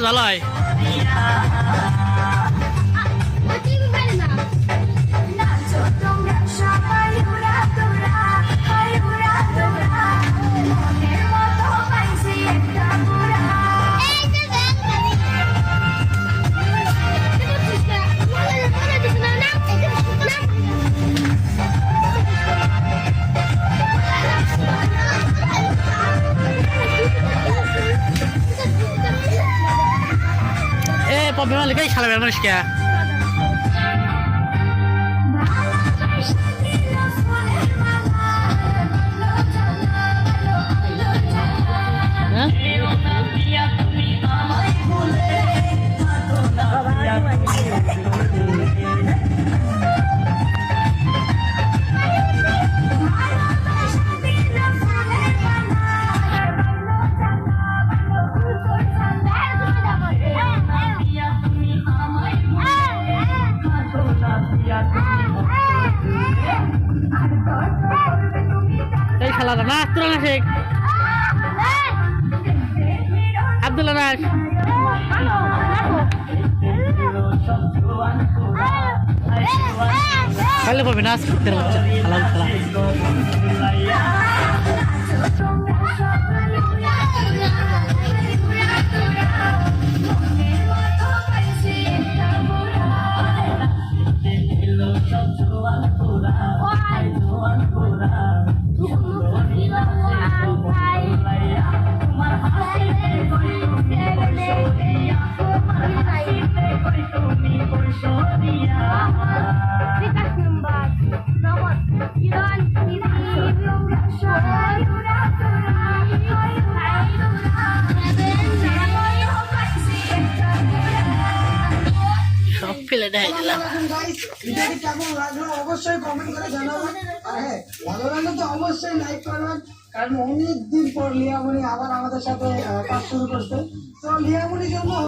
জ্বালায় Pablo le cae jala vernos que এই খেলাটা না তোরা না শেখ আব্দুল্লাহ নাস খেলে পাবে নাচ করতে হচ্ছে খেলা খেলা সব ফেলে দেয় দিলাম কেমন লাগলো অবশ্যই কমেন্ট করে জানাবেন আর হ্যাঁ ভালো লাগলে তো অবশ্যই লাইক করবেন কারণ অনেকদিন পর লিয়ামণি আবার আমাদের সাথে কাজ শুরু করছে তো লিয়ামণির জন্য